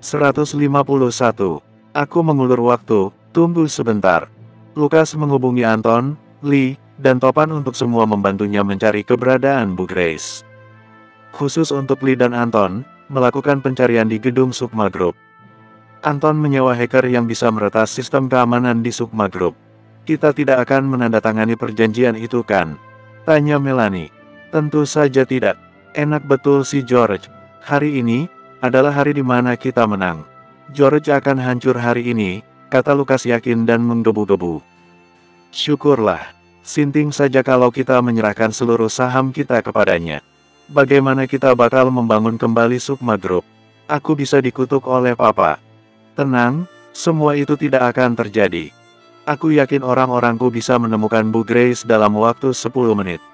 151. Aku mengulur waktu, tunggu sebentar. Lukas menghubungi Anton, Lee, dan Topan untuk semua membantunya mencari keberadaan Bu Grace. Khusus untuk Lee dan Anton, melakukan pencarian di gedung Sukma Group. Anton menyewa hacker yang bisa meretas sistem keamanan di Sukma Group. Kita tidak akan menandatangani perjanjian itu kan? Tanya Melanie. Tentu saja tidak. Enak betul si George. Hari ini adalah hari di mana kita menang. George akan hancur hari ini, kata Lukas yakin dan menggebu-gebu. Syukurlah. Sinting saja kalau kita menyerahkan seluruh saham kita kepadanya. Bagaimana kita bakal membangun kembali Sukma Group? Aku bisa dikutuk oleh Papa. Tenang, semua itu tidak akan terjadi. Aku yakin orang-orangku bisa menemukan Bu Grace dalam waktu 10 menit.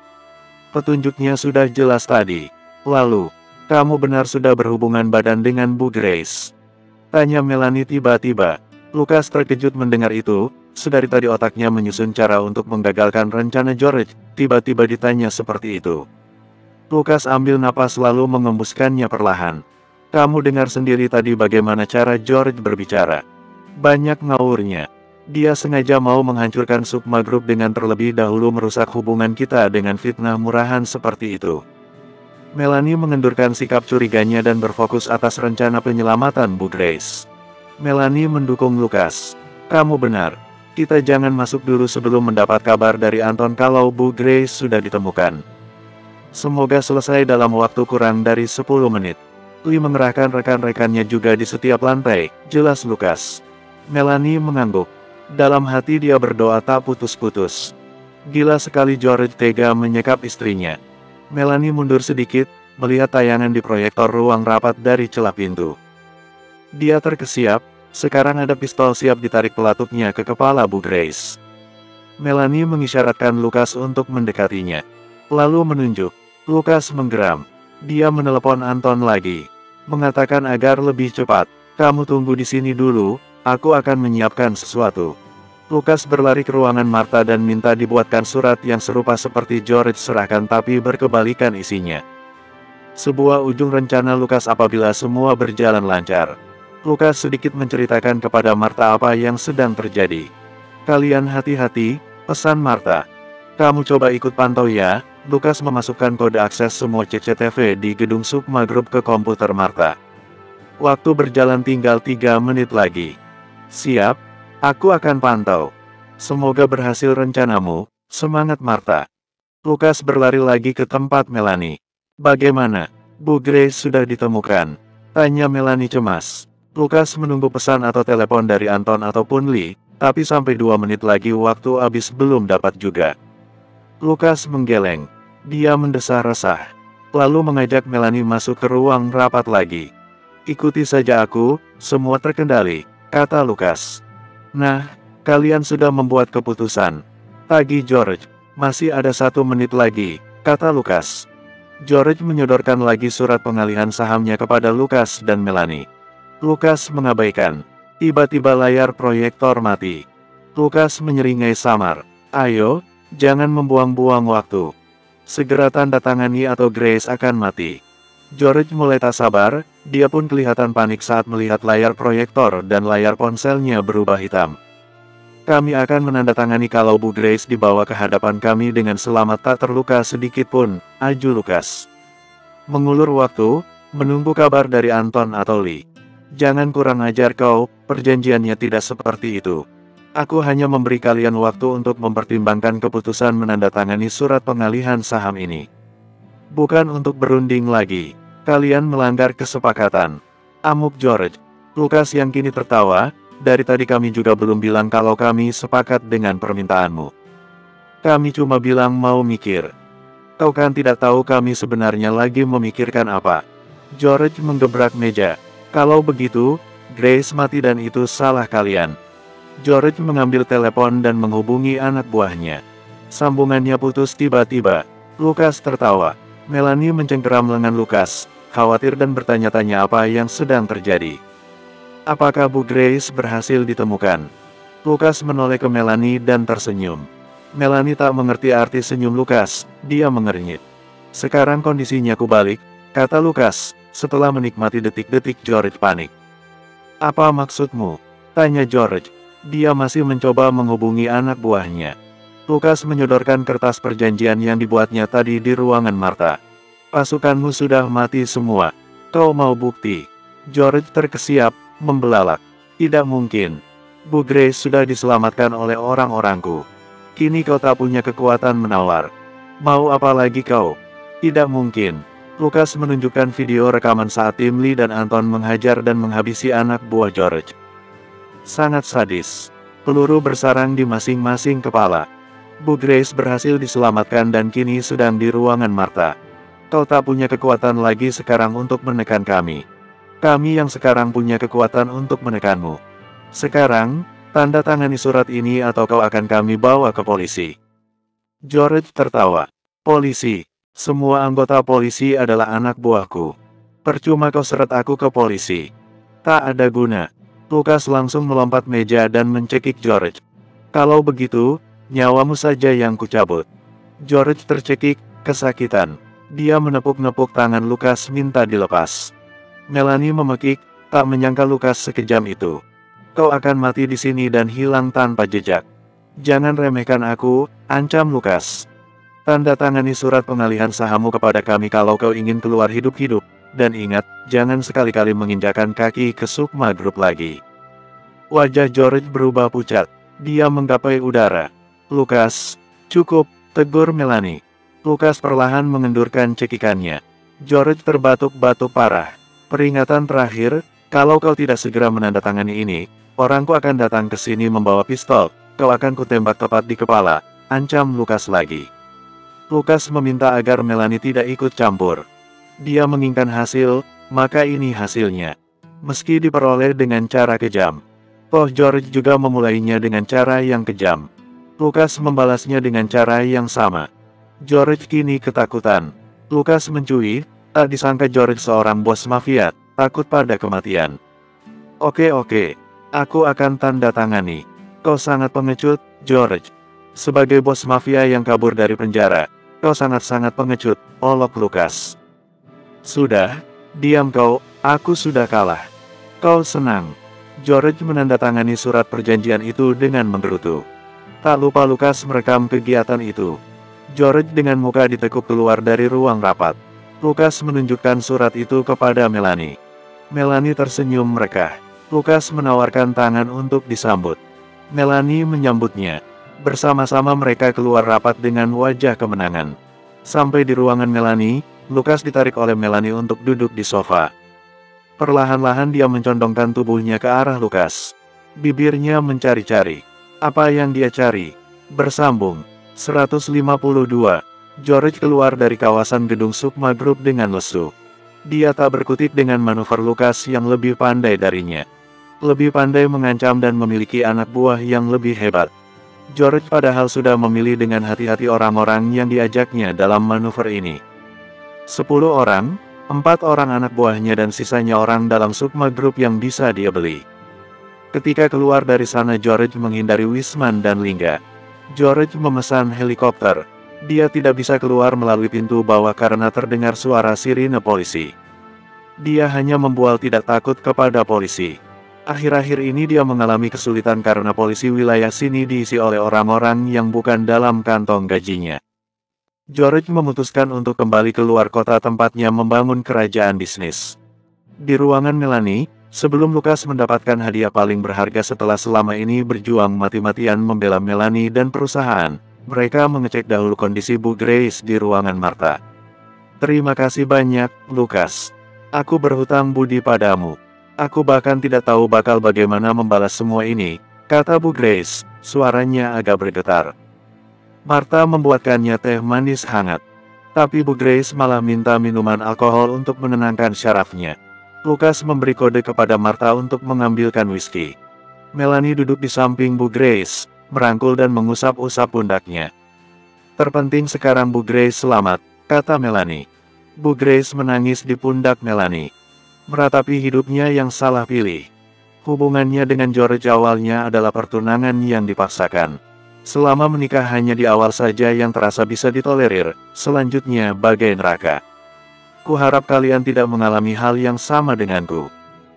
Petunjuknya sudah jelas tadi. Lalu, kamu benar sudah berhubungan badan dengan Bu Grace? Tanya Melanie tiba-tiba. Lukas terkejut mendengar itu, sedari tadi otaknya menyusun cara untuk menggagalkan rencana George, tiba-tiba ditanya seperti itu. Lukas ambil napas lalu mengembuskannya perlahan. Kamu dengar sendiri tadi bagaimana cara George berbicara. Banyak ngawurnya. Dia sengaja mau menghancurkan Sukma Group dengan terlebih dahulu merusak hubungan kita dengan fitnah murahan seperti itu. Melanie mengendurkan sikap curiganya dan berfokus atas rencana penyelamatan Bu Grace. Melanie mendukung Lukas. Kamu benar. Kita jangan masuk dulu sebelum mendapat kabar dari Anton kalau Bu Grace sudah ditemukan. Semoga selesai dalam waktu kurang dari 10 menit. Lee mengerahkan rekan-rekannya juga di setiap lantai, jelas Lukas. Melanie mengangguk. Dalam hati dia berdoa tak putus-putus. Gila sekali George tega menyekap istrinya. Melanie mundur sedikit, melihat tayangan di proyektor ruang rapat dari celah pintu. Dia terkesiap, sekarang ada pistol siap ditarik pelatuknya ke kepala Bu Grace. Melanie mengisyaratkan Lukas untuk mendekatinya. Lalu menunjuk. Lukas menggeram. Dia menelepon Anton lagi. Mengatakan agar lebih cepat. Kamu tunggu di sini dulu, aku akan menyiapkan sesuatu. Lukas berlari ke ruangan Martha dan minta dibuatkan surat yang serupa seperti George serahkan tapi berkebalikan isinya. Sebuah ujung rencana Lukas apabila semua berjalan lancar. Lukas sedikit menceritakan kepada Martha apa yang sedang terjadi. Kalian hati-hati, pesan Martha. Kamu coba ikut pantau ya. Lukas memasukkan kode akses semua CCTV di gedung Sukma Group ke komputer Martha. Waktu berjalan tinggal 3 menit lagi. Siap, aku akan pantau. Semoga berhasil rencanamu, semangat Martha. Lukas berlari lagi ke tempat Melanie. Bagaimana? Bu Grace sudah ditemukan? Tanya Melanie cemas. Lukas menunggu pesan atau telepon dari Anton ataupun Lee, tapi sampai 2 menit lagi waktu habis belum dapat juga. Lukas menggeleng. Dia mendesah resah. Lalu mengajak Melanie masuk ke ruang rapat lagi. Ikuti saja aku, semua terkendali, kata Lukas. Nah, kalian sudah membuat keputusan. Tagih George. Masih ada 1 menit lagi, kata Lukas. George menyodorkan lagi surat pengalihan sahamnya kepada Lukas dan Melanie. Lukas mengabaikan. Tiba-tiba layar proyektor mati. Lukas menyeringai samar. Ayo, jangan membuang-buang waktu. Segera tanda tangani atau Grace akan mati. George mulai tak sabar, dia pun kelihatan panik saat melihat layar proyektor dan layar ponselnya berubah hitam. Kami akan menandatangani kalau Bu Grace dibawa ke hadapan kami dengan selamat tak terluka sedikit pun, aju Lukas. Mengulur waktu, menunggu kabar dari Anton atau Lee. Jangan kurang ajar kau, perjanjiannya tidak seperti itu. Aku hanya memberi kalian waktu untuk mempertimbangkan keputusan menandatangani surat pengalihan saham ini. Bukan untuk berunding lagi. Kalian melanggar kesepakatan. Amuk George. Lukas yang kini tertawa, dari tadi kami juga belum bilang kalau kami sepakat dengan permintaanmu. Kami cuma bilang mau mikir. Kau kan tidak tahu kami sebenarnya lagi memikirkan apa. George menggebrak meja. Kalau begitu, Grace mati dan itu salah kalian. George mengambil telepon dan menghubungi anak buahnya. Sambungannya putus tiba-tiba. Lukas tertawa. Melanie mencengkeram lengan Lukas, khawatir dan bertanya-tanya apa yang sedang terjadi. Apakah Bu Grace berhasil ditemukan? Lukas menoleh ke Melanie dan tersenyum. Melanie tak mengerti arti senyum Lukas, dia mengernyit. Sekarang kondisinya kubalik, kata Lukas, setelah menikmati detik-detik George panik. Apa maksudmu? Tanya George. Dia masih mencoba menghubungi anak buahnya. Lukas menyodorkan kertas perjanjian yang dibuatnya tadi di ruangan Martha. Pasukanmu sudah mati semua. Kau mau bukti? George terkesiap, membelalak. Tidak mungkin. Bu Grace sudah diselamatkan oleh orang-orangku. Kini kau tak punya kekuatan menawar. Mau apa lagi kau? Tidak mungkin. Lukas menunjukkan video rekaman saat Tim Lee dan Anton menghajar dan menghabisi anak buah George. Sangat sadis. Peluru bersarang di masing-masing kepala. Bu Grace berhasil diselamatkan dan kini sedang di ruangan Martha. Kau tak punya kekuatan lagi sekarang untuk menekan kami. Kami yang sekarang punya kekuatan untuk menekanmu. Sekarang, tanda tangani surat ini atau kau akan kami bawa ke polisi. George tertawa. Polisi. Semua anggota polisi adalah anak buahku. Percuma kau seret aku ke polisi. Tak ada guna. Lukas langsung melompat meja dan mencekik George. Kalau begitu, nyawamu saja yang kucabut. George tercekik, kesakitan. Dia menepuk-nepuk tangan Lukas minta dilepas. Melanie memekik, tak menyangka Lukas sekejam itu. Kau akan mati di sini dan hilang tanpa jejak. Jangan remehkan aku, ancam Lukas. Tanda tangani surat pengalihan sahammu kepada kami kalau kau ingin keluar hidup-hidup. Dan ingat, jangan sekali-kali menginjakan kaki ke Sukma Group lagi. Wajah George berubah pucat. Dia menggapai udara. Lukas, cukup, tegur Melanie. Lukas perlahan mengendurkan cekikannya. George terbatuk-batuk parah. Peringatan terakhir, kalau kau tidak segera menandatangani ini, orangku akan datang ke sini membawa pistol. Kau akan kutembak tepat di kepala, ancam Lukas lagi. Lukas meminta agar Melanie tidak ikut campur. Dia menginginkan hasil, maka ini hasilnya. Meski diperoleh dengan cara kejam. Toh George juga memulainya dengan cara yang kejam. Lukas membalasnya dengan cara yang sama. George kini ketakutan. Lukas mencui, tak disangka George seorang bos mafia, takut pada kematian. Oke, aku akan tanda tangani. Kau sangat pengecut, George. Sebagai bos mafia yang kabur dari penjara, kau sangat-sangat pengecut, olok Lukas. Sudah, diam kau, aku sudah kalah. Kau senang. George menandatangani surat perjanjian itu dengan menggerutu. Tak lupa Lukas merekam kegiatan itu. George dengan muka ditekuk keluar dari ruang rapat. Lukas menunjukkan surat itu kepada Melanie. Melanie tersenyum merekah. Lukas menawarkan tangan untuk disambut. Melanie menyambutnya. Bersama-sama mereka keluar rapat dengan wajah kemenangan. Sampai di ruangan Melanie, Lukas ditarik oleh Melanie untuk duduk di sofa. Perlahan-lahan dia mencondongkan tubuhnya ke arah Lukas. Bibirnya mencari-cari. Apa yang dia cari? Bersambung. 152. George keluar dari kawasan gedung Sukma Group dengan lesu. Dia tak berkutik dengan manuver Lukas yang lebih pandai darinya. Lebih pandai mengancam dan memiliki anak buah yang lebih hebat. George padahal sudah memilih dengan hati-hati orang-orang yang diajaknya dalam manuver ini. 10 orang, 4 orang anak buahnya dan sisanya orang dalam Sukma Group yang bisa dia beli. Ketika keluar dari sana George menghindari Wisman dan Lingga. George memesan helikopter. Dia tidak bisa keluar melalui pintu bawah karena terdengar suara sirine polisi. Dia hanya membual tidak takut kepada polisi. Akhir-akhir ini dia mengalami kesulitan karena polisi wilayah sini diisi oleh orang-orang yang bukan dalam kantong gajinya. George memutuskan untuk kembali keluar kota tempatnya membangun kerajaan bisnis. Di ruangan Melanie, sebelum Lukas mendapatkan hadiah paling berharga setelah selama ini berjuang mati-matian membela Melanie dan perusahaan, mereka mengecek dahulu kondisi Bu Grace di ruangan Martha. Terima kasih banyak, Lukas. Aku berhutang budi padamu. Aku bahkan tidak tahu bakal bagaimana membalas semua ini, kata Bu Grace, suaranya agak bergetar. Martha membuatkannya teh manis hangat. Tapi Bu Grace malah minta minuman alkohol untuk menenangkan syarafnya. Lukas memberi kode kepada Martha untuk mengambilkan whisky. Melanie duduk di samping Bu Grace, merangkul dan mengusap-usap pundaknya. Terpenting sekarang Bu Grace selamat, kata Melanie. Bu Grace menangis di pundak Melanie. Meratapi hidupnya yang salah pilih. Hubungannya dengan George awalnya adalah pertunangan yang dipaksakan. Selama menikah hanya di awal saja yang terasa bisa ditolerir, selanjutnya bagai neraka. Kuharap kalian tidak mengalami hal yang sama denganku.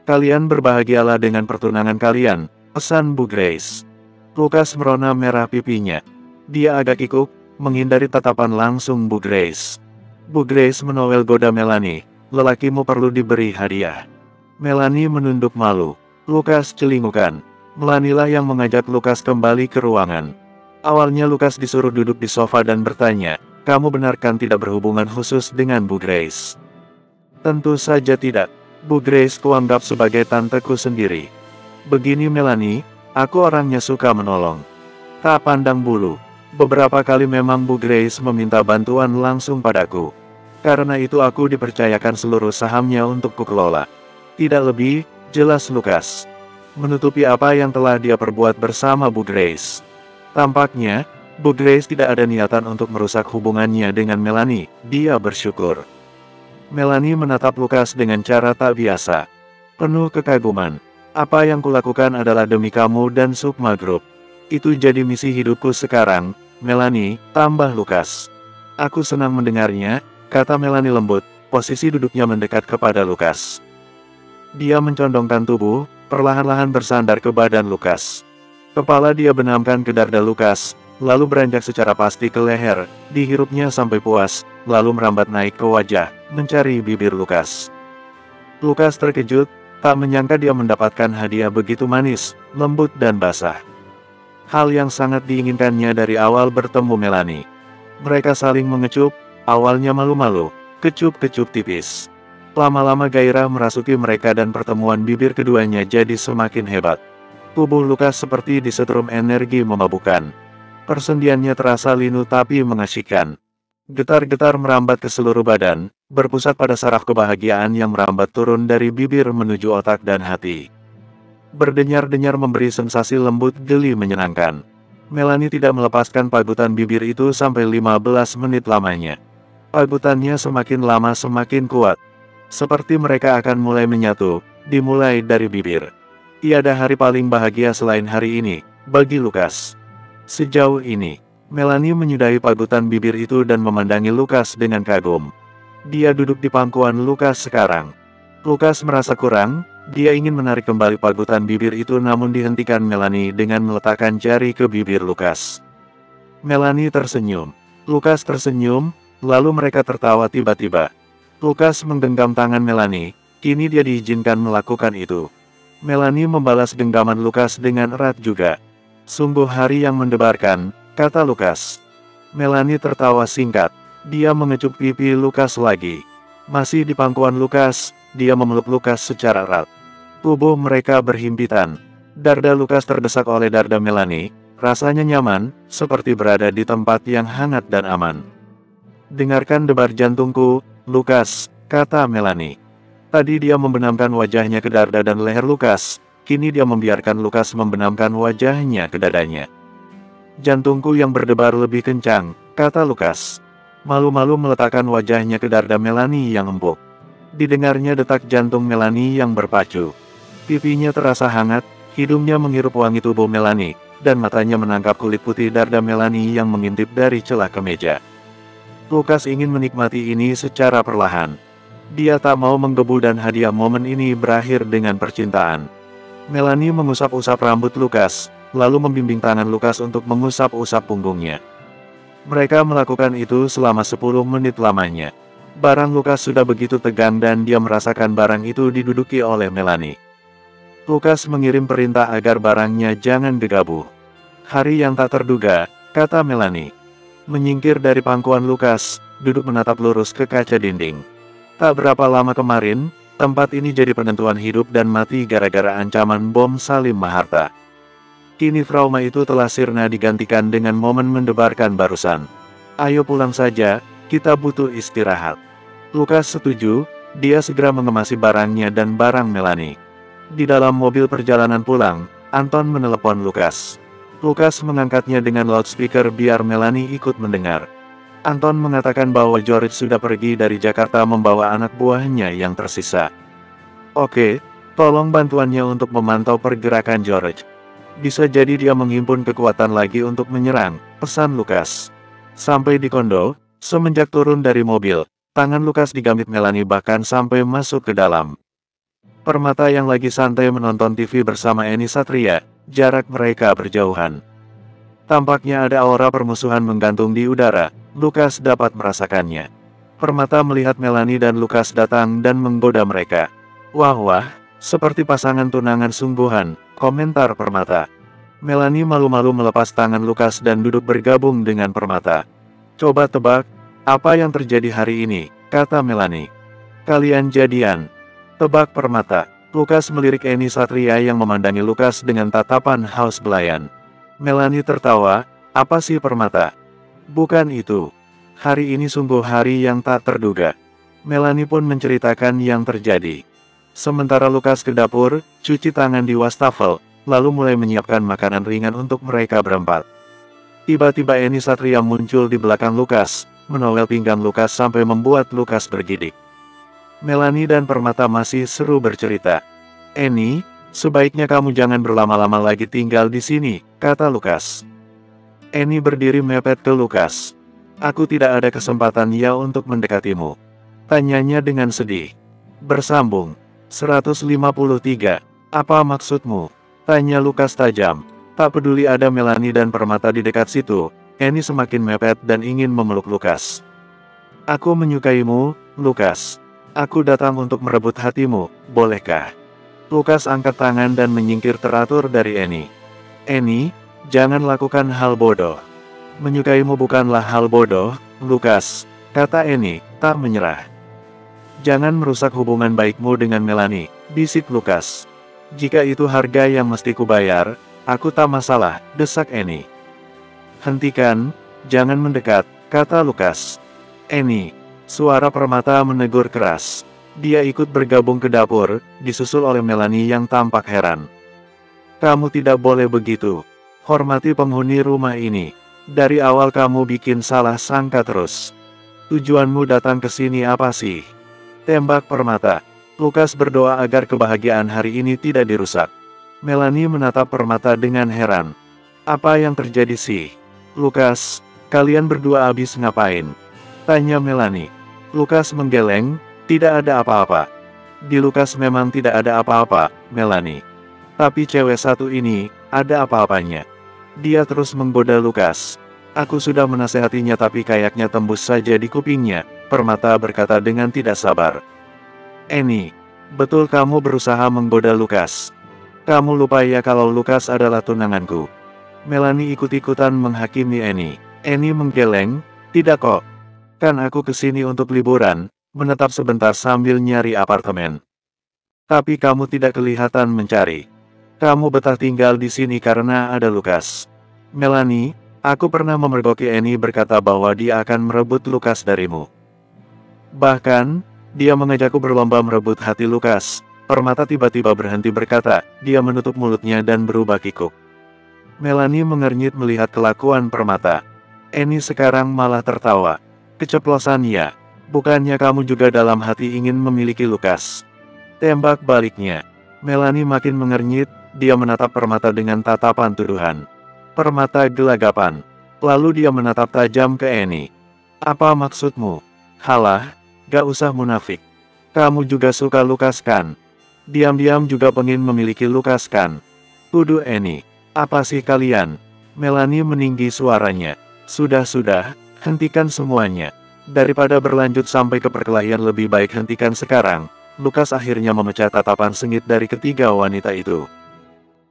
Kalian berbahagialah dengan pertunangan kalian, pesan Bu Grace. Lukas merona merah pipinya. Dia agak kikuk, menghindari tatapan langsung Bu Grace. Bu Grace menowel goda Melanie, lelakimu perlu diberi hadiah. Melanie menunduk malu. Lukas celingukan. Melanie-lah yang mengajak Lukas kembali ke ruangan. Awalnya Lukas disuruh duduk di sofa dan bertanya, kamu benarkan tidak berhubungan khusus dengan Bu Grace? Tentu saja tidak. Bu Grace kuanggap sebagai tanteku sendiri. Begini Melanie, aku orangnya suka menolong. Tak pandang bulu. Beberapa kali memang Bu Grace meminta bantuan langsung padaku. Karena itu aku dipercayakan seluruh sahamnya untuk kukelola. Tidak lebih, jelas Lukas. Menutupi apa yang telah dia perbuat bersama Bu Grace. Tampaknya, Bu Grace tidak ada niatan untuk merusak hubungannya dengan Melanie, dia bersyukur. Melanie menatap Lukas dengan cara tak biasa. Penuh kekaguman. Apa yang kulakukan adalah demi kamu dan Sukma Group. Itu jadi misi hidupku sekarang, Melanie, tambah Lukas. Aku senang mendengarnya, kata Melanie lembut, posisi duduknya mendekat kepada Lukas. Dia mencondongkan tubuh, perlahan-lahan bersandar ke badan Lukas. Kepala dia benamkan ke dada Lukas, lalu beranjak secara pasti ke leher, dihirupnya sampai puas, lalu merambat naik ke wajah, mencari bibir Lukas. Lukas terkejut, tak menyangka dia mendapatkan hadiah begitu manis, lembut dan basah. Hal yang sangat diinginkannya dari awal bertemu Melanie. Mereka saling mengecup, awalnya malu-malu, kecup-kecup tipis. Lama-lama gairah merasuki mereka dan pertemuan bibir keduanya jadi semakin hebat. Tubuh Lukas seperti disetrum energi memabukkan. Persendiannya terasa linu tapi mengasyikkan. Getar-getar merambat ke seluruh badan, berpusat pada saraf kebahagiaan yang merambat turun dari bibir menuju otak dan hati. Berdenyar-denyar memberi sensasi lembut geli menyenangkan. Melanie tidak melepaskan pagutan bibir itu sampai 15 menit lamanya. Pagutannya semakin lama semakin kuat. Seperti mereka akan mulai menyatu, dimulai dari bibir. Tiada hari paling bahagia selain hari ini, bagi Lukas. Sejauh ini, Melanie menyudahi pagutan bibir itu dan memandangi Lukas dengan kagum. Dia duduk di pangkuan Lukas sekarang. Lukas merasa kurang, dia ingin menarik kembali pagutan bibir itu namun dihentikan Melanie dengan meletakkan jari ke bibir Lukas. Melanie tersenyum. Lukas tersenyum, lalu mereka tertawa tiba-tiba. Lukas menggenggam tangan Melanie, kini dia diizinkan melakukan itu. Melanie membalas genggaman Lukas dengan erat juga. Sungguh hari yang mendebarkan, kata Lukas. Melanie tertawa singkat. Dia mengecup pipi Lukas lagi. Masih di pangkuan Lukas, dia memeluk Lukas secara erat. Tubuh mereka berhimpitan. Darda Lukas terdesak oleh darda Melanie. Rasanya nyaman, seperti berada di tempat yang hangat dan aman. Dengarkan debar jantungku, Lukas, kata Melanie. Tadi dia membenamkan wajahnya ke dada dan leher Lukas, kini dia membiarkan Lukas membenamkan wajahnya ke dadanya. Jantungku yang berdebar lebih kencang, kata Lukas. Malu-malu meletakkan wajahnya ke dada Melanie yang empuk. Didengarnya detak jantung Melanie yang berpacu. Pipinya terasa hangat, hidungnya menghirup wangi tubuh Melanie, dan matanya menangkap kulit putih dada Melanie yang mengintip dari celah kemeja. Lukas ingin menikmati ini secara perlahan. Dia tak mau menggebu dan hadiah momen ini berakhir dengan percintaan. Melanie mengusap-usap rambut Lukas, lalu membimbing tangan Lukas untuk mengusap-usap punggungnya. Mereka melakukan itu selama 10 menit lamanya. Barang Lukas sudah begitu tegang dan dia merasakan barang itu diduduki oleh Melanie. Lukas mengirim perintah agar barangnya jangan gegabah. Hari yang tak terduga, kata Melanie. Menyingkir dari pangkuan Lukas, duduk menatap lurus ke kaca dinding. Tak berapa lama kemarin, tempat ini jadi penentuan hidup dan mati gara-gara ancaman bom Salim Maharta. Kini trauma itu telah sirna digantikan dengan momen mendebarkan barusan. Ayo pulang saja, kita butuh istirahat. Lukas setuju, dia segera mengemasi barangnya dan barang Melanie. Di dalam mobil perjalanan pulang, Anton menelepon Lukas. Lukas mengangkatnya dengan loudspeaker biar Melanie ikut mendengar. Anton mengatakan bahwa George sudah pergi dari Jakarta membawa anak buahnya yang tersisa. Oke, tolong bantuannya untuk memantau pergerakan George. Bisa jadi dia menghimpun kekuatan lagi untuk menyerang, pesan Lukas. Sampai di kondo, semenjak turun dari mobil, tangan Lukas digamit Melanie bahkan sampai masuk ke dalam. Permata yang lagi santai menonton TV bersama Eni Satria, jarak mereka berjauhan. Tampaknya ada aura permusuhan menggantung di udara, Lukas dapat merasakannya. Permata melihat Melanie dan Lukas datang dan menggoda mereka. Wah, seperti pasangan tunangan sungguhan, komentar Permata. Melanie malu-malu melepas tangan Lukas dan duduk bergabung dengan Permata. Coba tebak, apa yang terjadi hari ini, kata Melanie. Kalian jadian. Tebak Permata. Lukas melirik Eni Satria yang memandangi Lukas dengan tatapan haus belayan. Melanie tertawa, apa sih Permata? Bukan itu. Hari ini sungguh hari yang tak terduga. Melanie pun menceritakan yang terjadi. Sementara Lukas ke dapur, cuci tangan di wastafel, lalu mulai menyiapkan makanan ringan untuk mereka berempat. Tiba-tiba Eni Satria muncul di belakang Lukas, menowel pinggang Lukas sampai membuat Lukas bergidik. Melanie dan Permata masih seru bercerita. Eni, sebaiknya kamu jangan berlama-lama lagi tinggal di sini, kata Lukas. Eni berdiri mepet ke Lukas. Aku tidak ada kesempatan ya untuk mendekatimu. Tanyanya dengan sedih. Bersambung. 153. Apa maksudmu? Tanya Lukas tajam. Tak peduli ada Melanie dan Permata di dekat situ, Eni semakin mepet dan ingin memeluk Lukas. Aku menyukaimu, Lukas. Aku datang untuk merebut hatimu, bolehkah? Lukas angkat tangan dan menyingkir teratur dari Eni. Eni, jangan lakukan hal bodoh. Menyukaimu bukanlah hal bodoh, Lukas, kata Eni, tak menyerah. Jangan merusak hubungan baikmu dengan Melanie, bisik Lukas. Jika itu harga yang mesti kubayar, aku tak masalah, desak Eni. Hentikan, jangan mendekat, kata Lukas. Eni, suara Permata menegur keras. Dia ikut bergabung ke dapur, disusul oleh Melanie yang tampak heran. Kamu tidak boleh begitu. Hormati penghuni rumah ini. Dari awal kamu bikin salah sangka terus. Tujuanmu datang ke sini apa sih? Tembak Permata. Lukas berdoa agar kebahagiaan hari ini tidak dirusak. Melanie menatap Permata dengan heran. Apa yang terjadi sih? Lukas, kalian berdua habis ngapain? Tanya Melanie. Lukas menggeleng, tidak ada apa-apa. Di Lukas memang tidak ada apa-apa, Melanie. Tapi cewek satu ini, ada apa-apanya. Dia terus menggoda Lukas. Aku sudah menasehatinya tapi kayaknya tembus saja di kupingnya, Permata berkata dengan tidak sabar. Eni, betul kamu berusaha menggoda Lukas. Kamu lupa ya kalau Lukas adalah tunanganku. Melanie ikut-ikutan menghakimi Eni. Eni menggeleng, tidak kok. Kan aku kesini untuk liburan, menetap sebentar sambil nyari apartemen. Tapi kamu tidak kelihatan mencari. Kamu betah tinggal di sini karena ada Lukas. Melanie, aku pernah memergoki Eni berkata bahwa dia akan merebut Lukas darimu. Bahkan, dia mengajakku berlomba merebut hati Lukas. Permata tiba-tiba berhenti berkata, dia menutup mulutnya dan berubah kikuk. Melanie mengernyit melihat kelakuan Permata. Eni sekarang malah tertawa. Keceplosan ya, bukannya kamu juga dalam hati ingin memiliki Lukas? Tembak baliknya. Melanie makin mengernyit, dia menatap Permata dengan tatapan tuduhan. Permata gelagapan. Lalu dia menatap tajam ke Eni. Apa maksudmu? Halah, gak usah munafik. Kamu juga suka Lukas kan? Diam-diam juga pengen memiliki Lukas kan? Tuduh Eni. Apa sih kalian? Melanie meninggi suaranya. Sudah, hentikan semuanya. Daripada berlanjut sampai ke perkelahian lebih baik hentikan sekarang. Lukas akhirnya memecah tatapan sengit dari ketiga wanita itu.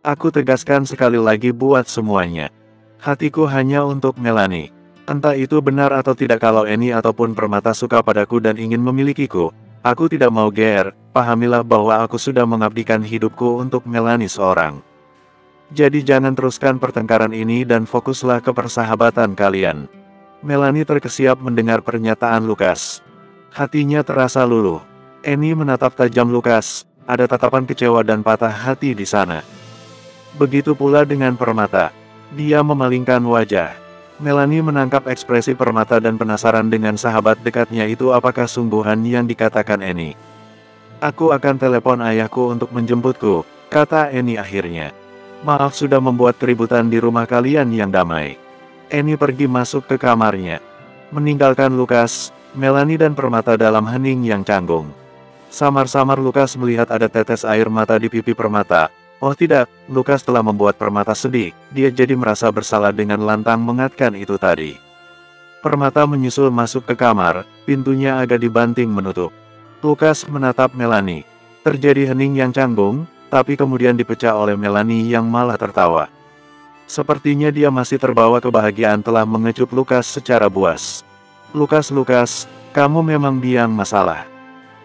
Aku tegaskan sekali lagi buat semuanya. Hatiku hanya untuk Melanie. Entah itu benar atau tidak kalau Eni ataupun Permata suka padaku dan ingin memilikiku. Aku tidak mau GR, pahamilah bahwa aku sudah mengabdikan hidupku untuk Melanie seorang. Jadi jangan teruskan pertengkaran ini dan fokuslah ke persahabatan kalian. Melanie terkesiap mendengar pernyataan Lukas. Hatinya terasa luluh. Eni menatap tajam Lukas, ada tatapan kecewa dan patah hati di sana. Begitu pula dengan Permata. Dia memalingkan wajah. Melanie menangkap ekspresi Permata dan penasaran dengan sahabat dekatnya itu apakah sungguhan yang dikatakan Eni. Aku akan telepon ayahku untuk menjemputku, kata Eni akhirnya. Maaf sudah membuat keributan di rumah kalian yang damai. Eni pergi masuk ke kamarnya. Meninggalkan Lukas, Melanie dan Permata dalam hening yang canggung. Samar-samar Lukas melihat ada tetes air mata di pipi Permata. Oh tidak, Lukas telah membuat Permata sedih. Dia jadi merasa bersalah dengan lantang mengatkan itu tadi. Permata menyusul masuk ke kamar, pintunya agak dibanting menutup. Lukas menatap Melanie. Terjadi hening yang canggung, tapi kemudian dipecah oleh Melanie yang malah tertawa. Sepertinya dia masih terbawa kebahagiaan telah mengecup Lukas secara buas. Lukas, kamu memang biang masalah.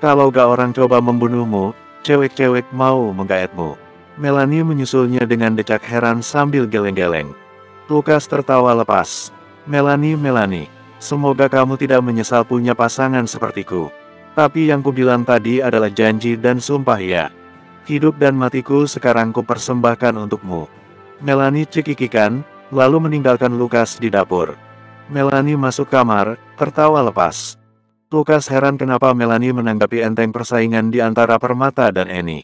Kalau gak orang coba membunuhmu, cewek-cewek mau menggaetmu. Melanie menyusulnya dengan decak heran sambil geleng-geleng. Lukas tertawa lepas. Melanie, semoga kamu tidak menyesal punya pasangan sepertiku. Tapi yang kubilang tadi adalah janji dan sumpah ya. Hidup dan matiku sekarang kupersembahkan untukmu. Melanie cekikikan, lalu meninggalkan Lukas di dapur. Melanie masuk kamar, tertawa lepas. Lukas heran kenapa Melanie menanggapi enteng persaingan di antara Permata dan Annie.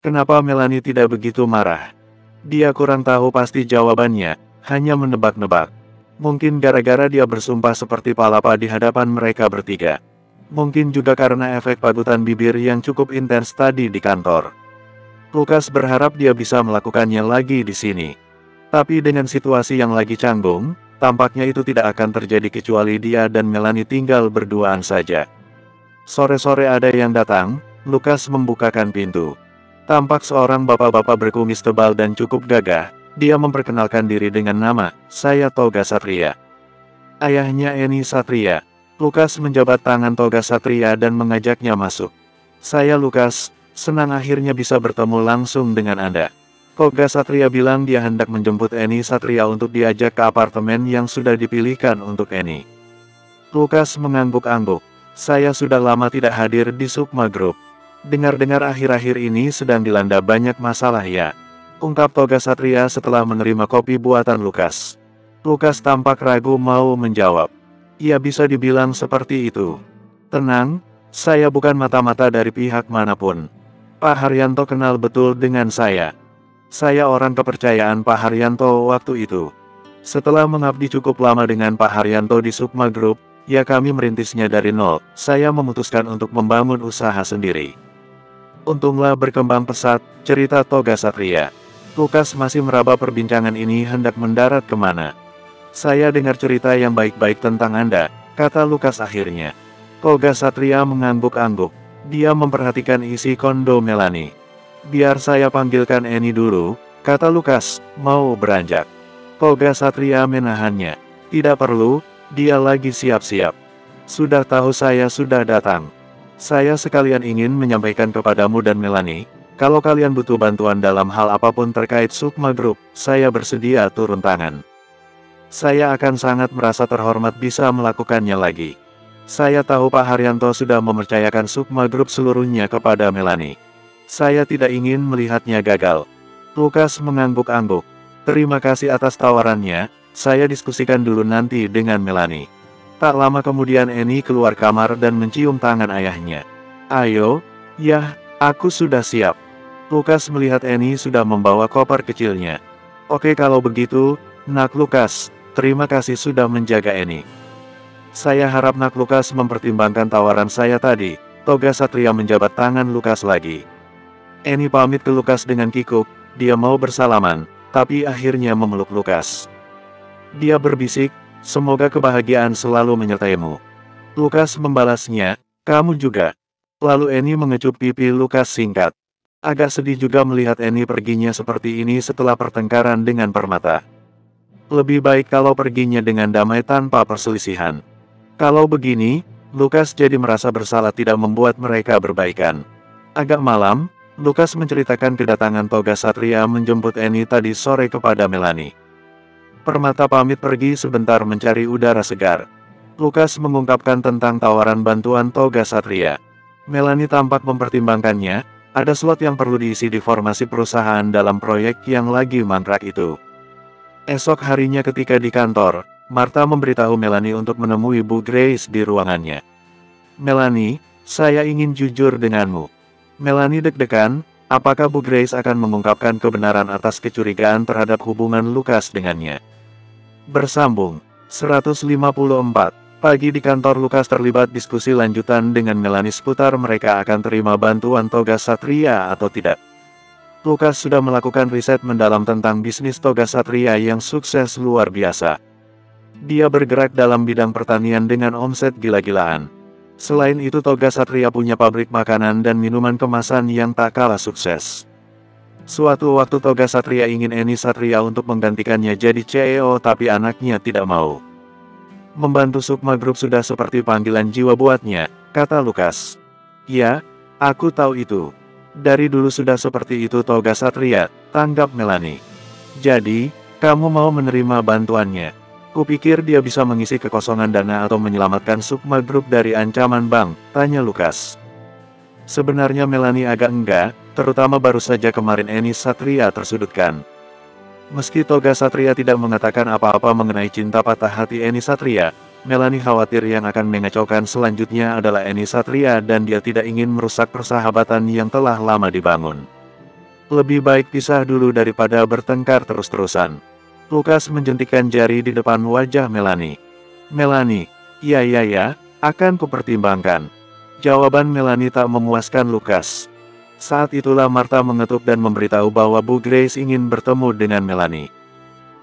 Kenapa Melanie tidak begitu marah? Dia kurang tahu pasti jawabannya, hanya menebak-nebak. Mungkin gara-gara dia bersumpah seperti palapa di hadapan mereka bertiga. Mungkin juga karena efek pagutan bibir yang cukup intens tadi di kantor. Lukas berharap dia bisa melakukannya lagi di sini. Tapi dengan situasi yang lagi canggung, tampaknya itu tidak akan terjadi kecuali dia dan Melanie tinggal berduaan saja. Sore-sore ada yang datang, Lukas membukakan pintu. Tampak seorang bapak-bapak berkumis tebal dan cukup gagah. Dia memperkenalkan diri dengan nama, saya Toga Satria. Ayahnya Annie Satria. Lukas menjabat tangan Toga Satria dan mengajaknya masuk. Saya Lukas, senang akhirnya bisa bertemu langsung dengan Anda. Toga Satria bilang dia hendak menjemput Annie Satria untuk diajak ke apartemen yang sudah dipilihkan untuk Annie. Lukas mengangguk-angguk. Saya sudah lama tidak hadir di Sukma Group. Dengar-dengar akhir-akhir ini sedang dilanda banyak masalah ya. Ungkap Toga Satria setelah menerima kopi buatan Lukas. Lukas tampak ragu mau menjawab. Ya bisa dibilang seperti itu. Tenang, saya bukan mata-mata dari pihak manapun. Pak Haryanto kenal betul dengan saya. Saya orang kepercayaan Pak Haryanto waktu itu. Setelah mengabdi cukup lama dengan Pak Haryanto di Sukma Group, ya kami merintisnya dari nol, saya memutuskan untuk membangun usaha sendiri. Untunglah berkembang pesat, cerita Toga Satria. Lukas masih meraba perbincangan ini hendak mendarat kemana. Saya dengar cerita yang baik-baik tentang Anda, kata Lukas akhirnya. Toga Satria mengangguk-angguk. Dia memperhatikan isi kondo Melanie. Biar saya panggilkan Annie dulu, kata Lukas, mau beranjak. Toga Satria menahannya. Tidak perlu, dia lagi siap-siap. Sudah tahu saya sudah datang. Saya sekalian ingin menyampaikan kepadamu dan Melanie, kalau kalian butuh bantuan dalam hal apapun terkait Sukma Group, saya bersedia turun tangan. Saya akan sangat merasa terhormat bisa melakukannya lagi. Saya tahu Pak Haryanto sudah mempercayakan Sukma Group seluruhnya kepada Melanie. Saya tidak ingin melihatnya gagal. Lukas mengangguk-angguk. Terima kasih atas tawarannya, saya diskusikan dulu nanti dengan Melanie. Tak lama kemudian Annie keluar kamar dan mencium tangan ayahnya. Ayo, ya, aku sudah siap. Lukas melihat Annie sudah membawa koper kecilnya. Oke kalau begitu, Nak Lukas, terima kasih sudah menjaga Annie. Saya harap Nak Lukas mempertimbangkan tawaran saya tadi. Toga Satria menjabat tangan Lukas lagi. Annie pamit ke Lukas dengan kikuk, dia mau bersalaman, tapi akhirnya memeluk Lukas. Dia berbisik, semoga kebahagiaan selalu menyertaimu. Lukas membalasnya, kamu juga. Lalu Annie mengecup pipi Lukas singkat. Agak sedih juga melihat Annie perginya seperti ini setelah pertengkaran dengan Permata. Lebih baik kalau perginya dengan damai tanpa perselisihan. Kalau begini, Lukas jadi merasa bersalah tidak membuat mereka berbaikan. Agak malam, Lukas menceritakan kedatangan Toga Satria menjemput Annie tadi sore kepada Melanie. Permata pamit pergi sebentar mencari udara segar. Lukas mengungkapkan tentang tawaran bantuan Toga Satria. Melanie tampak mempertimbangkannya. Ada slot yang perlu diisi di formasi perusahaan dalam proyek yang lagi mangkrak itu. Esok harinya ketika di kantor, Martha memberitahu Melanie untuk menemui Bu Grace di ruangannya. Melanie, saya ingin jujur denganmu. Melanie deg-degan, apakah Bu Grace akan mengungkapkan kebenaran atas kecurigaan terhadap hubungan Lukas dengannya? Bersambung 154 Pagi di kantor, Lukas terlibat diskusi lanjutan dengan Melanie seputar mereka akan terima bantuan Toga Satria atau tidak. Lukas sudah melakukan riset mendalam tentang bisnis Toga Satria yang sukses luar biasa. Dia bergerak dalam bidang pertanian dengan omset gila-gilaan. Selain itu, Toga Satria punya pabrik makanan dan minuman kemasan yang tak kalah sukses. Suatu waktu Toga Satria ingin Eni Satria untuk menggantikannya jadi CEO, tapi anaknya tidak mau. Membantu Sukma Group sudah seperti panggilan jiwa buatnya, kata Lukas. Ya, aku tahu itu. Dari dulu sudah seperti itu Toga Satria, tanggap Melanie. Jadi, kamu mau menerima bantuannya? Kupikir dia bisa mengisi kekosongan dana atau menyelamatkan Sukma Group dari ancaman bank, tanya Lukas. Sebenarnya Melanie agak enggak, terutama baru saja kemarin Eni Satria tersudutkan. Meski Toga Satria tidak mengatakan apa-apa mengenai cinta patah hati Eni Satria, Melanie khawatir yang akan mengacaukan selanjutnya adalah Eni Satria dan dia tidak ingin merusak persahabatan yang telah lama dibangun. Lebih baik pisah dulu daripada bertengkar terus-terusan. Lukas menjentikkan jari di depan wajah Melanie. Melanie, ya, akan kupertimbangkan. Jawaban Melanie tak memuaskan Lukas. Saat itulah Martha mengetuk dan memberitahu bahwa Bu Grace ingin bertemu dengan Melanie.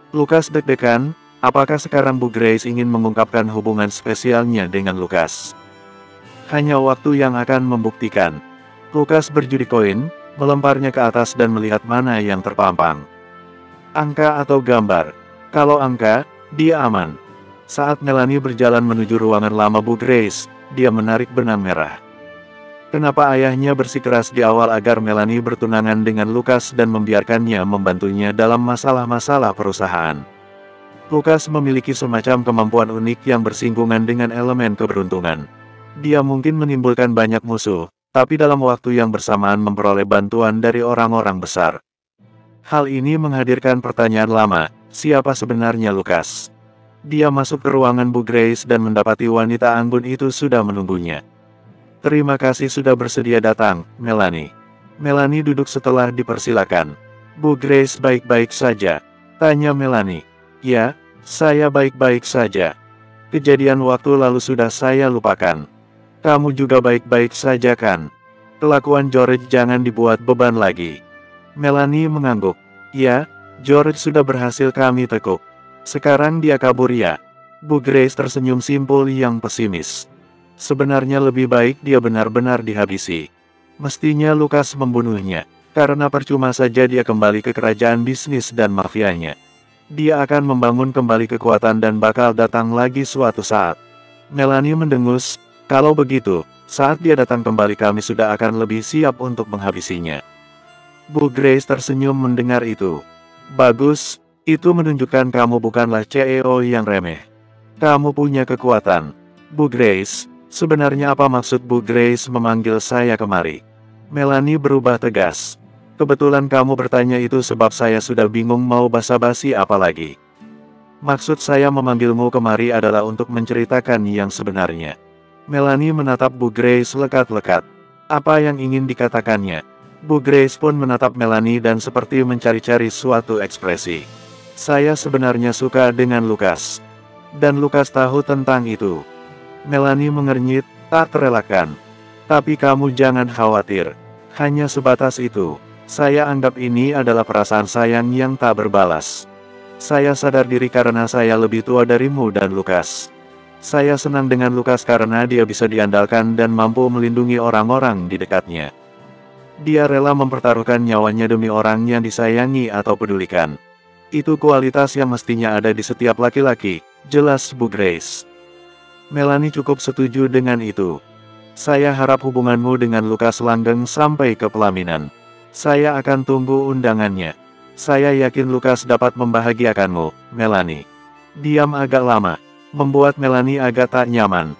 Lukas deg-degan, apakah sekarang Bu Grace ingin mengungkapkan hubungan spesialnya dengan Lukas? Hanya waktu yang akan membuktikan. Lukas berjudi koin, melemparnya ke atas dan melihat mana yang terpampang. Angka atau gambar? Kalau angka, dia aman. Saat Melanie berjalan menuju ruangan lama Bu Grace, dia menarik benang merah. Kenapa ayahnya bersikeras di awal agar Melanie bertunangan dengan Lukas dan membiarkannya membantunya dalam masalah-masalah perusahaan? Lukas memiliki semacam kemampuan unik yang bersinggungan dengan elemen keberuntungan. Dia mungkin menimbulkan banyak musuh, tapi dalam waktu yang bersamaan memperoleh bantuan dari orang-orang besar. Hal ini menghadirkan pertanyaan lama, siapa sebenarnya Lukas? Dia masuk ke ruangan Bu Grace dan mendapati wanita anggun itu sudah menunggunya. Terima kasih sudah bersedia datang, Melanie. Melanie duduk setelah dipersilakan. Bu Grace baik-baik saja? Tanya Melanie. Ya, saya baik-baik saja. Kejadian waktu lalu sudah saya lupakan. Kamu juga baik-baik saja kan? Kelakuan George jangan dibuat beban lagi. Melanie mengangguk. Ya, George sudah berhasil kami tekuk. Sekarang dia kabur ya? Bu Grace tersenyum simpul yang pesimis. Sebenarnya lebih baik dia benar-benar dihabisi. Mestinya Lukas membunuhnya, karena percuma saja dia kembali ke kerajaan bisnis dan mafianya. Dia akan membangun kembali kekuatan dan bakal datang lagi suatu saat. Melanie mendengus, kalau begitu, saat dia datang kembali kami sudah akan lebih siap untuk menghabisinya. Bu Grace tersenyum mendengar itu. Bagus, itu menunjukkan kamu bukanlah CEO yang remeh. Kamu punya kekuatan. Bu Grace, sebenarnya apa maksud Bu Grace memanggil saya kemari? Melanie berubah tegas. Kebetulan kamu bertanya itu sebab saya sudah bingung mau basa-basi apa lagi. Maksud saya memanggilmu kemari adalah untuk menceritakan yang sebenarnya. Melanie menatap Bu Grace lekat-lekat. Apa yang ingin dikatakannya? Bu Grace pun menatap Melanie dan seperti mencari-cari suatu ekspresi. Saya sebenarnya suka dengan Lukas. Dan Lukas tahu tentang itu. Melanie mengernyit, tak terelakkan. Tapi kamu jangan khawatir. Hanya sebatas itu. Saya anggap ini adalah perasaan sayang yang tak berbalas. Saya sadar diri karena saya lebih tua darimu dan Lukas. Saya senang dengan Lukas karena dia bisa diandalkan dan mampu melindungi orang-orang di dekatnya. Dia rela mempertaruhkan nyawanya demi orang yang disayangi atau pedulikan. Itu kualitas yang mestinya ada di setiap laki-laki, jelas Bu Grace. Melanie cukup setuju dengan itu. Saya harap hubunganmu dengan Lukas langgeng sampai ke pelaminan. Saya akan tunggu undangannya. Saya yakin Lukas dapat membahagiakanmu, Melanie. Diam agak lama, membuat Melanie agak tak nyaman.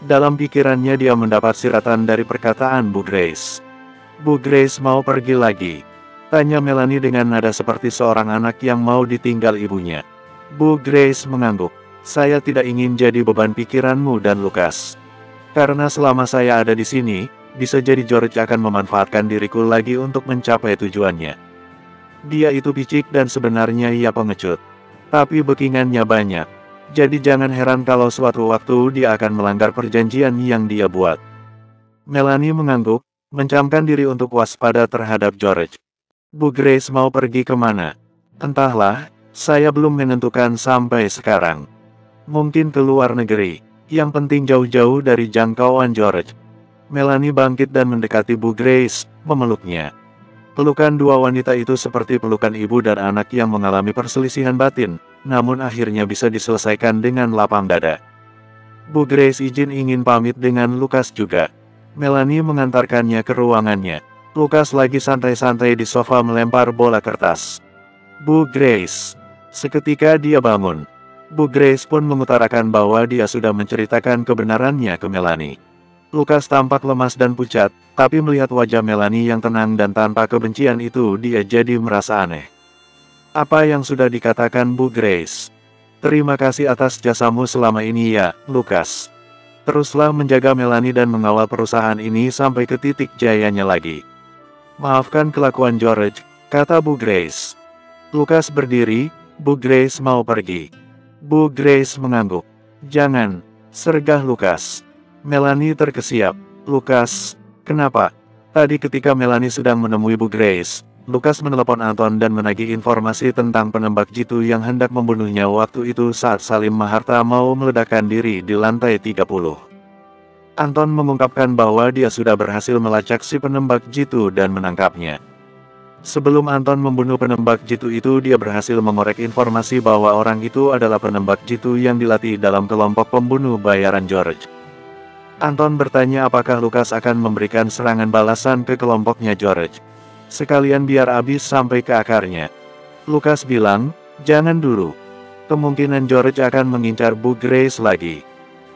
Dalam pikirannya dia mendapat siratan dari perkataan Bu Grace. Bu Grace mau pergi lagi? Tanya Melanie dengan nada seperti seorang anak yang mau ditinggal ibunya. Bu Grace mengangguk. Saya tidak ingin jadi beban pikiranmu dan Lukas. Karena selama saya ada di sini, bisa jadi George akan memanfaatkan diriku lagi untuk mencapai tujuannya. Dia itu picik dan sebenarnya ia pengecut. Tapi backingannya banyak. Jadi jangan heran kalau suatu waktu dia akan melanggar perjanjian yang dia buat. Melanie mengangguk, mencamkan diri untuk waspada terhadap George. Bu Grace mau pergi kemana? Entahlah, saya belum menentukan sampai sekarang. Mungkin ke luar negeri, yang penting jauh-jauh dari jangkauan George. Melanie bangkit dan mendekati Bu Grace, memeluknya. Pelukan dua wanita itu seperti pelukan ibu dan anak yang mengalami perselisihan batin, namun akhirnya bisa diselesaikan dengan lapang dada. Bu Grace ingin pamit dengan Lukas juga. Melanie mengantarkannya ke ruangannya. Lukas lagi santai-santai di sofa melempar bola kertas. Bu Grace. Seketika dia bangun. Bu Grace pun mengutarakan bahwa dia sudah menceritakan kebenarannya ke Melanie. Lukas tampak lemas dan pucat, tapi melihat wajah Melanie yang tenang dan tanpa kebencian itu dia jadi merasa aneh. Apa yang sudah dikatakan Bu Grace? Terima kasih atas jasamu selama ini ya, Lukas. Teruslah menjaga Melanie dan mengawal perusahaan ini sampai ke titik jayanya lagi. Maafkan kelakuan George, kata Bu Grace. Lukas berdiri, Bu Grace mau pergi. Bu Grace mengangguk. Jangan, sergah Lukas. Melanie terkesiap. Lukas, kenapa? Tadi ketika Melanie sedang menemui Bu Grace, Lukas menelepon Anton dan menagih informasi tentang penembak jitu yang hendak membunuhnya waktu itu saat Salim Maharta mau meledakkan diri di lantai 30. Anton mengungkapkan bahwa dia sudah berhasil melacak si penembak jitu dan menangkapnya. Sebelum Anton membunuh penembak jitu itu, dia berhasil mengorek informasi bahwa orang itu adalah penembak jitu yang dilatih dalam kelompok pembunuh bayaran George. Anton bertanya apakah Lukas akan memberikan serangan balasan ke kelompoknya George. Sekalian biar habis sampai ke akarnya. Lukas bilang, jangan dulu. Kemungkinan George akan mengincar Bu Grace lagi.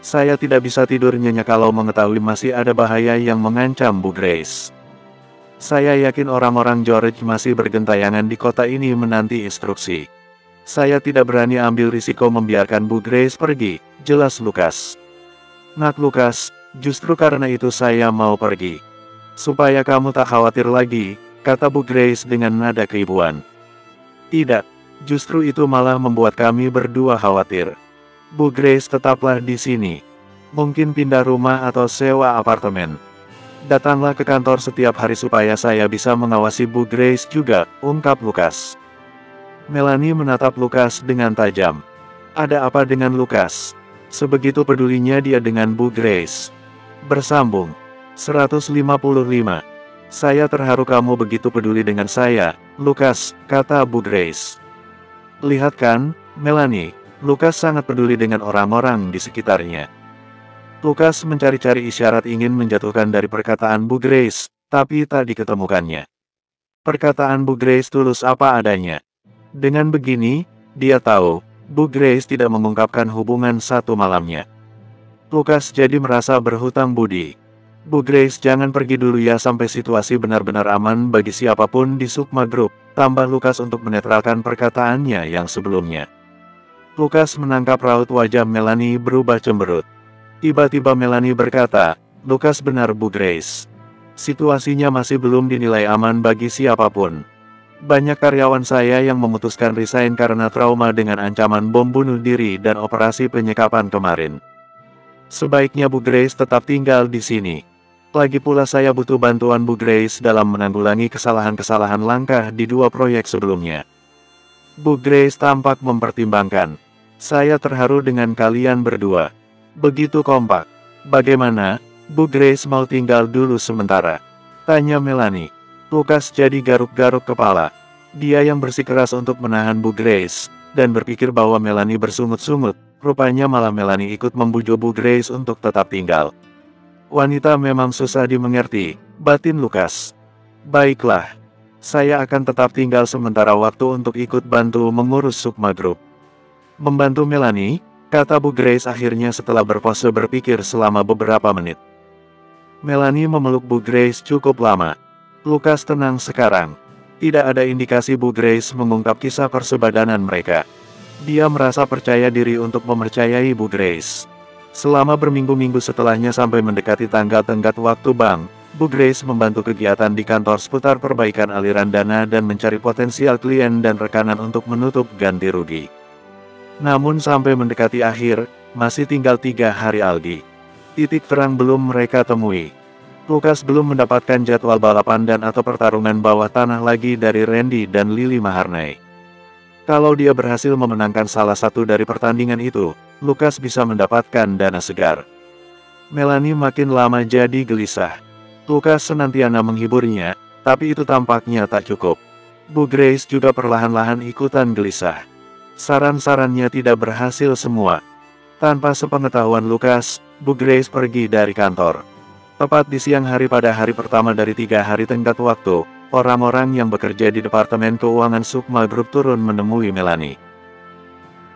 Saya tidak bisa tidur nyenyak kalau mengetahui masih ada bahaya yang mengancam Bu Grace. Saya yakin orang-orang George masih bergentayangan di kota ini menanti instruksi. Saya tidak berani ambil risiko membiarkan Bu Grace pergi, jelas Lukas. Nak Lukas, justru karena itu saya mau pergi. Supaya kamu tak khawatir lagi, kata Bu Grace dengan nada keibuan. Tidak, justru itu malah membuat kami berdua khawatir. Bu Grace tetaplah di sini. Mungkin pindah rumah atau sewa apartemen. Datanglah ke kantor setiap hari supaya saya bisa mengawasi Bu Grace juga, ungkap Lukas. Melanie menatap Lukas dengan tajam. Ada apa dengan Lukas? Sebegitu pedulinya dia dengan Bu Grace. Bersambung. 155. Saya terharu kamu begitu peduli dengan saya, Lukas, kata Bu Grace. Lihat kan, Melanie, Lukas sangat peduli dengan orang-orang di sekitarnya. Lukas mencari-cari isyarat ingin menjatuhkan dari perkataan Bu Grace, tapi tak diketemukannya. Perkataan Bu Grace tulus apa adanya. Dengan begini, dia tahu, Bu Grace tidak mengungkapkan hubungan satu malamnya. Lukas jadi merasa berhutang budi. Bu Grace jangan pergi dulu ya sampai situasi benar-benar aman bagi siapapun di Sukma Group, tambah Lukas untuk menetralkan perkataannya yang sebelumnya. Lukas menangkap raut wajah Melanie berubah cemberut. Tiba-tiba Melanie berkata, Lukas benar Bu Grace. Situasinya masih belum dinilai aman bagi siapapun. Banyak karyawan saya yang memutuskan resign karena trauma dengan ancaman bom bunuh diri dan operasi penyekapan kemarin. Sebaiknya Bu Grace tetap tinggal di sini. Lagi pula saya butuh bantuan Bu Grace dalam menanggulangi kesalahan-kesalahan langkah di dua proyek sebelumnya. Bu Grace tampak mempertimbangkan. Saya terharu dengan kalian berdua. Begitu kompak. Bagaimana, Bu Grace mau tinggal dulu sementara? Tanya Melanie. Lukas jadi garuk-garuk kepala. Dia yang bersikeras untuk menahan Bu Grace, dan berpikir bahwa Melanie bersungut-sungut, rupanya malah Melanie ikut membujuk Bu Grace untuk tetap tinggal. Wanita memang susah dimengerti, batin Lukas. Baiklah, saya akan tetap tinggal sementara waktu untuk ikut bantu mengurus Sukma Group. Membantu Melanie, kata Bu Grace akhirnya setelah berpose berpikir selama beberapa menit. Melanie memeluk Bu Grace cukup lama. Lukas tenang sekarang. Tidak ada indikasi Bu Grace mengungkap kisah persebadanan mereka. Dia merasa percaya diri untuk mempercayai Bu Grace. Selama berminggu-minggu setelahnya sampai mendekati tanggal tenggat waktu bank, Bu Grace membantu kegiatan di kantor seputar perbaikan aliran dana dan mencari potensial klien dan rekanan untuk menutup ganti rugi. Namun sampai mendekati akhir, masih tinggal 3 hari lagi. Titik terang belum mereka temui. Lukas belum mendapatkan jadwal balapan dan atau pertarungan bawah tanah lagi dari Randy dan Lily Maharney. Kalau dia berhasil memenangkan salah satu dari pertandingan itu, Lukas bisa mendapatkan dana segar. Melanie makin lama jadi gelisah. Lukas senantiasa menghiburnya, tapi itu tampaknya tak cukup. Bu Grace juga perlahan-lahan ikutan gelisah. Saran-sarannya tidak berhasil semua. Tanpa sepengetahuan Lukas, Bu Grace pergi dari kantor. Tepat di siang hari pada hari pertama dari 3 hari tenggat waktu, orang-orang yang bekerja di Departemen Keuangan Sukma Group turun menemui Melanie.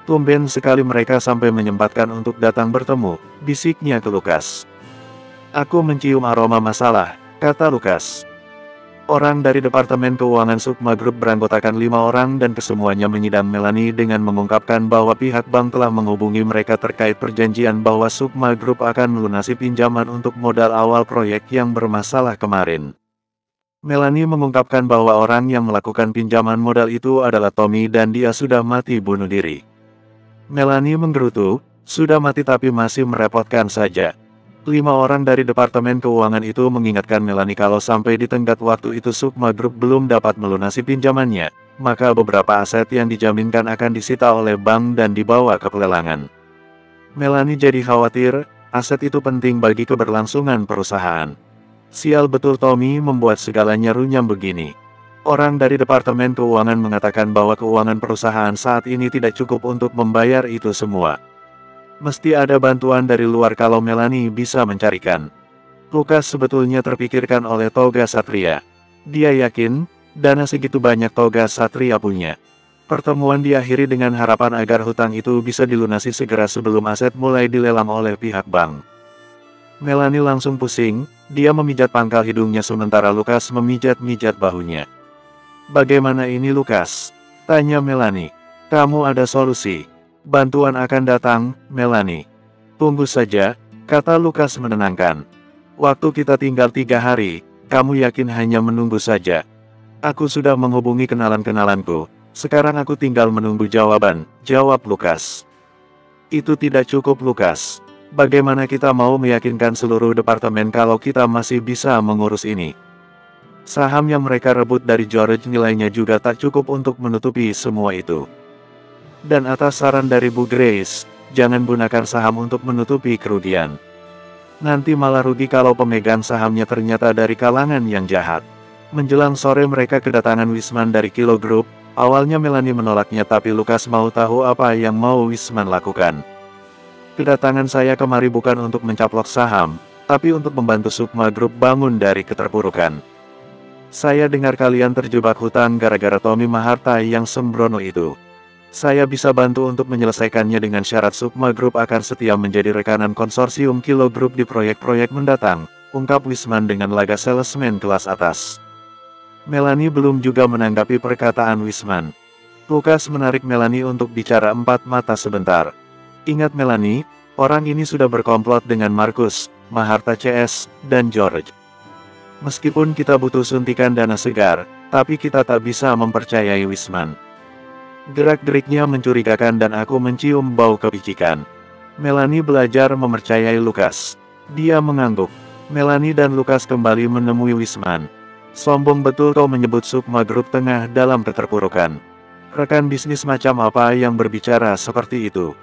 Tumben sekali mereka sampai menyempatkan untuk datang bertemu, bisiknya ke Lukas. Aku mencium aroma masalah, kata Lukas. Orang dari Departemen Keuangan Sukma Group beranggotakan 5 orang dan kesemuanya menyidang Melanie dengan mengungkapkan bahwa pihak bank telah menghubungi mereka terkait perjanjian bahwa Sukma Group akan melunasi pinjaman untuk modal awal proyek yang bermasalah kemarin. Melanie mengungkapkan bahwa orang yang melakukan pinjaman modal itu adalah Tommy dan dia sudah mati bunuh diri. Melanie menggerutu, sudah mati tapi masih merepotkan saja. 5 orang dari Departemen Keuangan itu mengingatkan Melanie kalau sampai di tenggat waktu itu Sukma Group belum dapat melunasi pinjamannya, maka beberapa aset yang dijaminkan akan disita oleh bank dan dibawa ke pelelangan. Melanie jadi khawatir, aset itu penting bagi keberlangsungan perusahaan. Sial betul Tommy membuat segalanya runyam begini. Orang dari Departemen Keuangan mengatakan bahwa keuangan perusahaan saat ini tidak cukup untuk membayar itu semua. Mesti ada bantuan dari luar kalau Melanie bisa mencarikan. Lukas sebetulnya terpikirkan oleh Toga Satria. Dia yakin, dana segitu banyak Toga Satria punya. Pertemuan diakhiri dengan harapan agar hutang itu bisa dilunasi segera sebelum aset mulai dilelang oleh pihak bank. Melanie langsung pusing, dia memijat pangkal hidungnya sementara Lukas memijat-mijat bahunya. Bagaimana ini Lukas? Tanya Melanie. Kamu ada solusi. Bantuan akan datang, Melanie. Tunggu saja, kata Lukas menenangkan. Waktu kita tinggal 3 hari, kamu yakin hanya menunggu saja. Aku sudah menghubungi kenalan-kenalanku, sekarang aku tinggal menunggu jawaban, jawab Lukas. Itu tidak cukup Lukas. Bagaimana kita mau meyakinkan seluruh departemen kalau kita masih bisa mengurus ini? Saham yang mereka rebut dari George nilainya juga tak cukup untuk menutupi semua itu. Dan atas saran dari Bu Grace, jangan gunakan saham untuk menutupi kerugian. Nanti malah rugi kalau pemegang sahamnya ternyata dari kalangan yang jahat. Menjelang sore mereka kedatangan Wisman dari Kilo Group. Awalnya Melanie menolaknya tapi Lukas mau tahu apa yang mau Wisman lakukan. Kedatangan saya kemari bukan untuk mencaplok saham, tapi untuk membantu Sukma Group bangun dari keterpurukan. Saya dengar kalian terjebak hutang gara-gara Tommy Mahartai yang sembrono itu. Saya bisa bantu untuk menyelesaikannya dengan syarat Sukma Group akan setia menjadi rekanan konsorsium Kilo Group di proyek-proyek mendatang, ungkap Wisman dengan laga salesman kelas atas. Melanie belum juga menanggapi perkataan Wisman. Lukas menarik Melanie untuk bicara empat mata sebentar. Ingat Melanie, orang ini sudah berkomplot dengan Markus, Maharta CS, dan George. Meskipun kita butuh suntikan dana segar, tapi kita tak bisa mempercayai Wisman. Gerak-geriknya mencurigakan dan aku mencium bau kepicikan. Melanie belajar mempercayai Lukas. Dia mengangguk. Melanie dan Lukas kembali menemui Wisman. Sombong betul kau menyebut Sukma Group tengah dalam keterpurukan. Rekan bisnis macam apa yang berbicara seperti itu?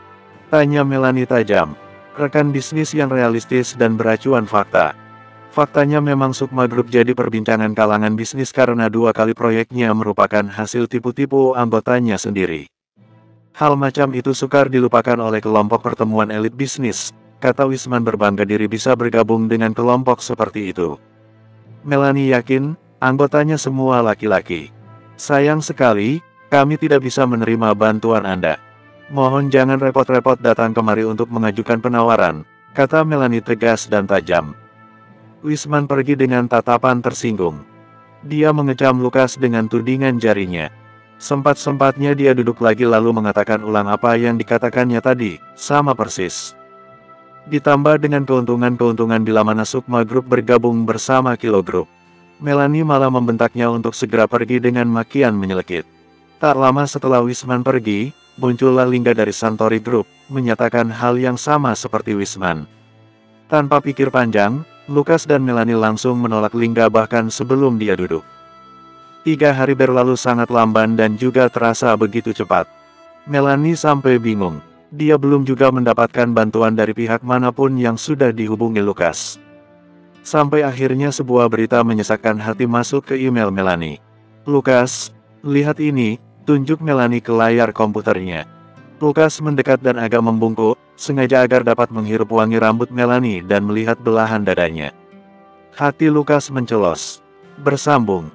Tanya Melanie tajam. Rekan bisnis yang realistis dan beracuan fakta. Faktanya memang Sukma Group jadi perbincangan kalangan bisnis karena 2 kali proyeknya merupakan hasil tipu-tipu anggotanya sendiri. Hal macam itu sukar dilupakan oleh kelompok pertemuan elit bisnis, kata Wisman berbangga diri bisa bergabung dengan kelompok seperti itu. Melanie yakin, anggotanya semua laki-laki. Sayang sekali, kami tidak bisa menerima bantuan Anda. Mohon jangan repot-repot datang kemari untuk mengajukan penawaran, kata Melanie tegas dan tajam. Wisman pergi dengan tatapan tersinggung. Dia mengecam Lukas dengan tudingan jarinya. Sempat-sempatnya dia duduk lagi lalu mengatakan ulang apa yang dikatakannya tadi, sama persis. Ditambah dengan keuntungan-keuntungan bila mana Sukma Group bergabung bersama Kilo Group. Melanie malah membentaknya untuk segera pergi dengan makian menyelekit. Tak lama setelah Wisman pergi, muncullah Lingga dari Santori Group, menyatakan hal yang sama seperti Wisman. Tanpa pikir panjang, Lukas dan Melanie langsung menolak Lingga bahkan sebelum dia duduk. 3 hari berlalu sangat lamban dan juga terasa begitu cepat. Melanie sampai bingung. Dia belum juga mendapatkan bantuan dari pihak manapun yang sudah dihubungi Lukas. Sampai akhirnya sebuah berita menyesakkan hati masuk ke email Melanie. Lukas, lihat ini, tunjuk Melanie ke layar komputernya. Lukas mendekat dan agak membungkuk, sengaja agar dapat menghirup wangi rambut Melanie dan melihat belahan dadanya. Hati Lukas mencelos. Bersambung.